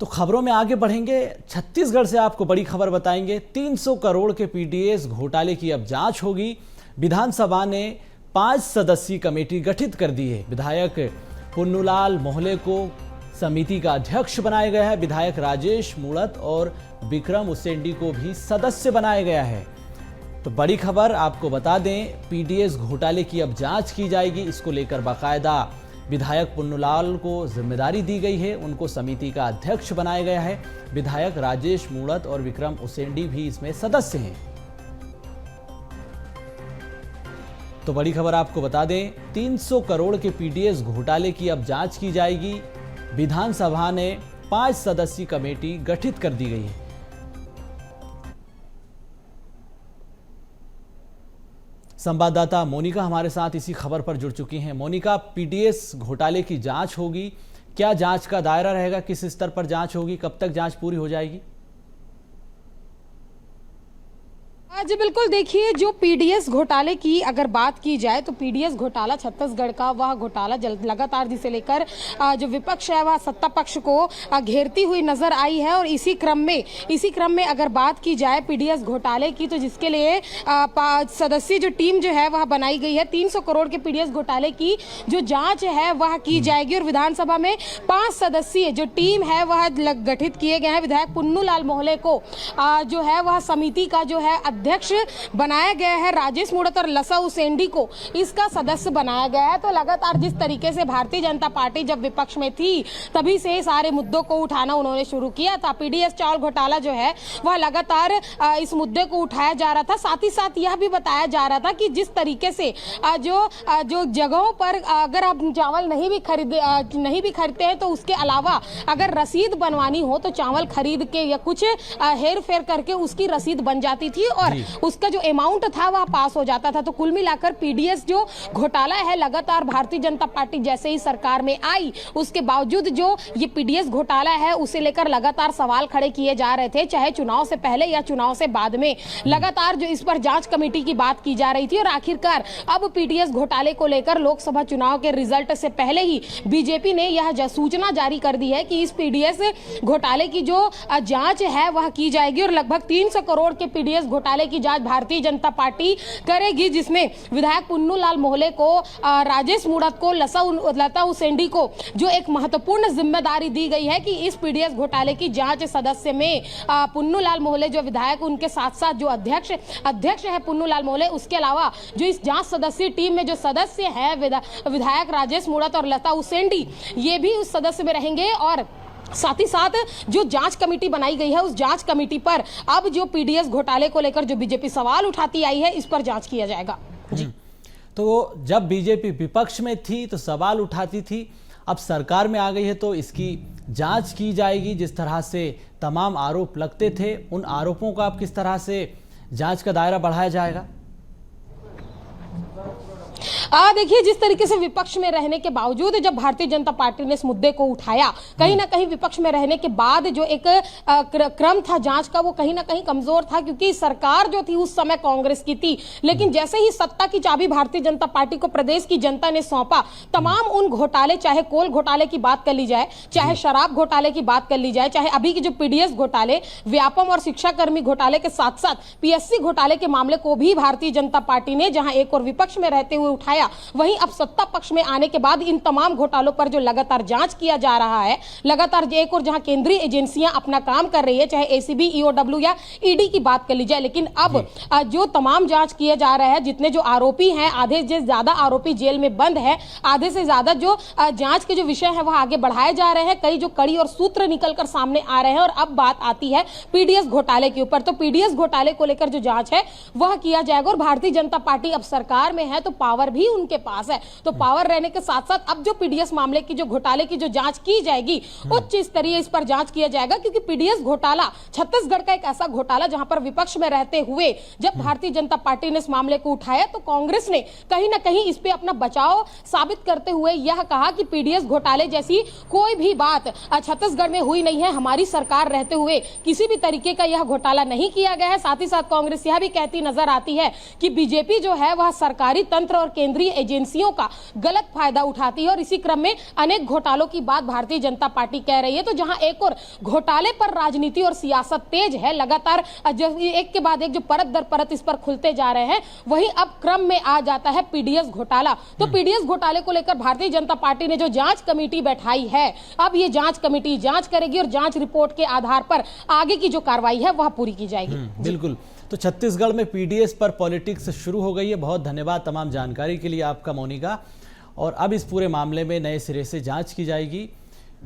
तो खबरों में आगे बढ़ेंगे। छत्तीसगढ़ से आपको बड़ी खबर बताएंगे। 300 करोड़ के पीडीएस घोटाले की अब जांच होगी। विधानसभा ने 5 सदस्यीय कमेटी गठित कर दी है। विधायक पुन्नूलाल मोहले को समिति का अध्यक्ष बनाया गया है। विधायक राजेश मूणत और विक्रम उसेंडी को भी सदस्य बनाया गया है। तो बड़ी खबर आपको बता दें, पीडीएस घोटाले की अब जांच की जाएगी। इसको लेकर बाकायदा विधायक पुन्नूलाल को जिम्मेदारी दी गई है, उनको समिति का अध्यक्ष बनाया गया है। विधायक राजेश मूणत और विक्रम उसेंडी भी इसमें सदस्य हैं। तो बड़ी खबर आपको बता दें, 300 करोड़ के पीडीएस घोटाले की अब जांच की जाएगी। विधानसभा ने 5 सदस्यीय कमेटी गठित कर दी गई है। संवाददाता मोनिका हमारे साथ इसी खबर पर जुड़ चुकी हैं। मोनिका, पीडीएस घोटाले की जांच होगी, क्या जांच का दायरा रहेगा, किस स्तर पर जांच होगी, कब तक जांच पूरी हो जाएगी? जी बिल्कुल, देखिए जो पीडीएस घोटाले की अगर बात की जाए तो पीडीएस घोटाला छत्तीसगढ़ का वह घोटाला लगातार जिसे लेकर जो विपक्ष है वह सत्ता पक्ष को घेरती हुई नजर आई है। और इसी क्रम में अगर बात की जाए पीडीएस घोटाले की, तो जिसके लिए 5 सदस्यीय जो टीम जो है वह बनाई गई है। 300 करोड़ के पीडीएस घोटाले की जो जांच है वह की जाएगी और विधानसभा में 5 सदस्यीय जो टीम है वह गठित किए गए हैं। विधायक पुन्नूलाल मोहले को जो है वह समिति का जो है अध्यक्ष बनाया गया है। राजेश मूणत और लसा उसेंडी को इसका सदस्य बनाया गया है। तो लगातार जिस तरीके से भारतीय जनता पार्टी जब विपक्ष में थी तभी से सारे मुद्दों को उठाना उन्होंने शुरू किया था। पीडीएस चावल घोटाला जो है वह लगातार इस मुद्दे को उठाया जा रहा था। साथ ही साथ यह भी बताया जा रहा था कि जिस तरीके से जो जगहों पर अगर आप चावल नहीं भी खरीदते हैं तो उसके अलावा अगर रसीद बनवानी हो तो चावल खरीद के या कुछ हेर फेर करके उसकी रसीद बन जाती थी और उसका जो अमाउंट था वह पास हो जाता था। तो कुल मिलाकर पीडीएस जो घोटाला है, लगातार भारतीय जनता पार्टी जैसे ही सरकार में आई उसके बावजूद जो ये पीडीएस घोटाला है उसे लेकर लगातार सवाल खड़े किए जा रहे थे, चाहे चुनाव से पहले या चुनाव से बाद में। लगातार जो इस पर जांच कमेटी की बात की जा रही थी और आखिरकार अब पीडीएस घोटाले को लेकर लोकसभा चुनाव के रिजल्ट से पहले ही बीजेपी ने यह सूचना जारी कर दी है कि इस पीडीएस घोटाले की जो जांच है वह की जाएगी और लगभग 300 करोड़ के पीडीएस घोटाले की जांच भारतीय जनता पार्टी करेगी, जिसमें विधायक पुन्नूलाल मोहले को, राजेश मूणत को, लता उसेंडी को जो एक महत्वपूर्ण जिम्मेदारी दी गई है कि इस पीडीएस घोटाले की जांच सदस्य में पुन्नूलाल मोहले जो विधायक, उनके साथ साथ जो अध्यक्ष है पुन्नूलाल मोहले, उसके अलावा जो इस जांच सदस्य टीम में जो सदस्य है विधायक राजेश मूणत और लता उसेंडी, ये भी उस सदस्य में रहेंगे। और साथ ही साथ जो जांच कमेटी बनाई गई है उस जांच कमेटी पर अब जो पीडीएस घोटाले को लेकर जो बीजेपी सवाल उठाती आई है इस पर जांच किया जाएगा। जी तो जब बीजेपी विपक्ष में थी तो सवाल उठाती थी, अब सरकार में आ गई है तो इसकी जांच की जाएगी। जिस तरह से तमाम आरोप लगते थे उन आरोपों का अब किस तरह से जांच का दायरा बढ़ाया जाएगा? देखिए, जिस तरीके से विपक्ष में रहने के बावजूद जब भारतीय जनता पार्टी ने इस मुद्दे को उठाया, कहीं ना कहीं विपक्ष में रहने के बाद जो एक क्रम था जांच का वो कहीं ना कहीं कमजोर था, क्योंकि सरकार जो थी उस समय कांग्रेस की थी। लेकिन जैसे ही सत्ता की चाबी भारतीय जनता पार्टी को प्रदेश की जनता ने सौंपा, तमाम उन घोटाले, चाहे कोल घोटाले की बात कर ली जाए, चाहे शराब घोटाले की बात कर ली जाए, चाहे अभी की जो पीडीएस घोटाले, व्यापम और शिक्षाकर्मी घोटाले के साथ साथ पीएससी घोटाले के मामले को भी भारतीय जनता पार्टी ने जहां एक और विपक्ष में रहते हुए उठाया, वहीं अब सत्ता पक्ष में आने के बाद इन तमाम घोटालों पर जो लगातार जांच किया जा रहा है, लगातार एक और जहां केंद्रीय एजेंसियां अपना काम कर रही है, चाहे एसीबी, ईओडब्ल्यू या ईडी की बात कर ली जाए, लेकिन अब जो तमाम जांच किए जा रहे हैं, जितने जो आरोपी हैं, आधे से ज्यादा आरोपी जेल में बंद है, आधे से ज्यादा जो जांच के जो विषय है वह आगे बढ़ाए जा रहे हैं, कई जो कड़ी और सूत्र निकलकर सामने आ रहे हैं। और अब बात आती है पीडीएस घोटाले के ऊपर। तो पीडीएस घोटाले को लेकर जो जांच है वह किया जाएगा और भारतीय जनता पार्टी अब सरकार में है तो पावर भी उनके पास है। तो पावर रहने के साथ साथ अब जो पीडीएस मामले की जो घोटाले की जो जांच की जाएगी, उच्च स्तरीय इस पर जांच किया जाएगा, क्योंकि पीडीएस घोटाला छत्तीसगढ़ का एक ऐसा घोटाला जहां पर विपक्ष में रहते हुए जब भारतीय जनता पार्टी ने इस मामले को उठाया तो कांग्रेस ने कहीं ना कहीं इस पे अपना बचाव साबित करते हुए यह कहा कि पीडीएस घोटाले जैसी कोई भी बात छत्तीसगढ़ में हुई नहीं है, हमारी सरकार रहते हुए किसी भी तरीके का यह घोटाला नहीं किया गया है। साथ ही साथ कांग्रेस यह भी कहती नजर आती है कि बीजेपी जो है वह सरकारी तंत्र और और केंद्रीय एजेंसियों का गलत फायदा उठाती है और इसी क्रम में अनेक घोटालों की बात भारतीय जनता पार्टी कह रही है। तो जहां एक और घोटाले पर राजनीति और सियासत तेज है, लगातार जो एक के बाद एक जो परत दर परत इस पर खुलते जा रहे हैं, वहीं अब क्रम में आ जाता है पीडीएस घोटाला। तो पीडीएस घोटाले को लेकर भारतीय जनता पार्टी ने जो जांच कमेटी बैठाई है, अब ये जांच कमेटी जांच करेगी और जांच रिपोर्ट के आधार पर आगे की जो कार्रवाई है वह पूरी की जाएगी। बिल्कुल। तो छत्तीसगढ़ में पीडीएस पर पॉलिटिक्स शुरू हो गई है। बहुत धन्यवाद तमाम जानकारी के लिए आपका, मोनिका। और अब इस पूरे मामले में नए सिरे से जांच की जाएगी।